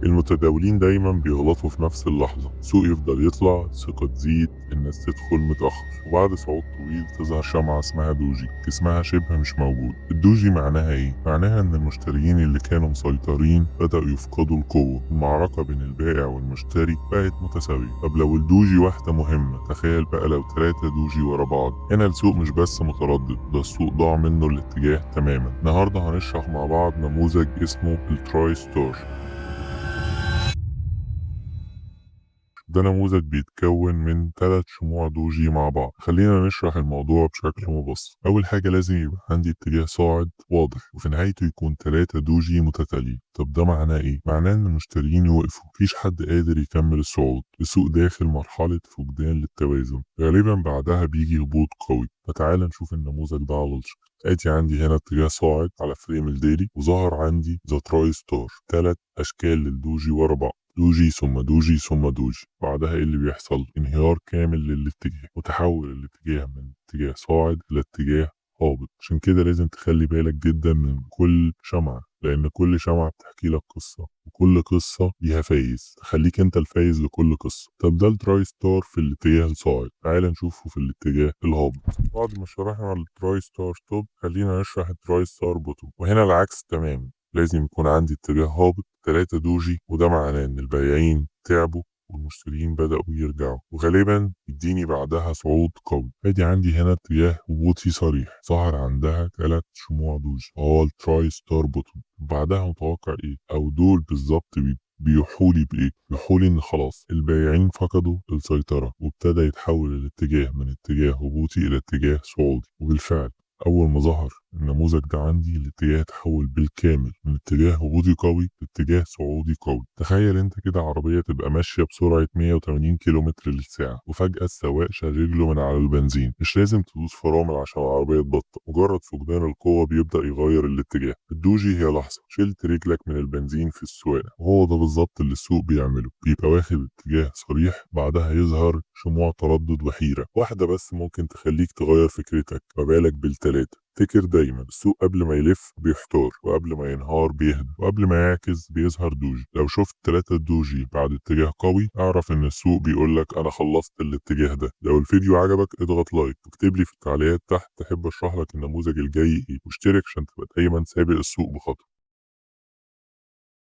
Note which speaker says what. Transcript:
Speaker 1: المتداولين دايما بيغلطوا في نفس اللحظة، السوق يفضل يطلع، الثقة تزيد، الناس تدخل متأخر، وبعد صعود طويل تظهر شمعة اسمها دوجي، اسمها شبه مش موجود. الدوجي معناها ايه؟ معناها ان المشتريين اللي كانوا مسيطرين بدأوا يفقدوا القوة، المعركة بين البائع والمشتري بقت متساوية. طب لو الدوجي واحدة مهمة، تخيل بقى لو 3 دوجي ورا بعض. هنا السوق مش بس متردد، ده السوق ضاع منه الاتجاه تماما. النهاردة هنشرح مع بعض نموذج اسمه التراي ستور. ده نموذج بيتكون من 3 شموع دوجي مع بعض. خلينا نشرح الموضوع بشكل مبسط. أول حاجة لازم يبقى عندي اتجاه صاعد واضح، وفي نهايته يكون 3 دوجي متتاليين. طب ده معناه إيه؟ معناه إن المشتريين يوقفوا، مفيش حد قادر يكمل الصعود، السوق داخل مرحلة فقدان للتوازن، غالبا بعدها بيجي هبوط قوي. فتعال نشوف النموذج ده على الشاشة. ادي عندي هنا اتجاه صاعد على فريم الديلي، وظهر عندي ذا تراي ستار، 3 اشكال للدوجي ورا بعض، دوجي ثم دوجي ثم دوجي. بعدها ايه اللي بيحصل؟ انهيار كامل للاتجاه، وتحول الاتجاه من اتجاه صاعد لاتجاه هابط. عشان كده لازم تخلي بالك جدا من كل شمعة، لان كل شمعة بتحكي لك قصة، وكل قصة ليها فايز، خليك انت الفايز لكل قصة. طب ده التراي ستار في الاتجاه الصاعد، تعال نشوفه في الاتجاه الهابط. بعد ما شرحنا التراي ستار توب، خلينا نشرح التراي ستار بوتوم. وهنا العكس تماما، لازم يكون عندي اتجاه هابط 3 دوجي، وده معناه ان البياعين تعبوا والمشترين بدأوا يرجعوا، وغالبا يديني بعدها صعود قوي. ادي عندي هنا اتجاه هبوطي صريح، ظهر عندها 3 شموع دوجي، هو التراي ستار بوتوم. بعدها متوقع ايه؟ او دول بالظبط بيوحولي بايه؟ بيوحولي ان خلاص البياعين فقدوا السيطرة، وابتدى يتحول الاتجاه من اتجاه هبوطي الى اتجاه صعودي. وبالفعل أول ما ظهر النموذج ده عندي، الاتجاه تحول بالكامل من اتجاه هبوطي قوي لاتجاه صعودي قوي. تخيل انت كده عربية تبقى ماشية بسرعة 180 كيلومتر للساعة، وفجأة السواق شال رجله من على البنزين. مش لازم تدوس فرامل عشان العربية تبطأ، مجرد فقدان القوة بيبدأ يغير الاتجاه. الدوجي هي لحظة شلت رجلك من البنزين في السواقة، وهو ده بالظبط اللي السوق بيعمله، بيبقى واخد اتجاه صريح، بعدها يظهر شموع تردد وحيرة. واحدة بس ممكن تخليك تغير فكرتك، ما بالك بالتلاتة. افتكر دايما السوق قبل ما يلف بيحتار، وقبل ما ينهار بيهدى، وقبل ما يعكس بيظهر دوجي. لو شفت 3 دوجي بعد اتجاه قوي، اعرف ان السوق بيقولك انا خلصت الاتجاه ده. لو الفيديو عجبك اضغط لايك، واكتب لي في التعليقات تحت تحب اشرح لك النموذج الجاي ايه، واشترك عشان تبقى دايما سابق السوق بخطوة.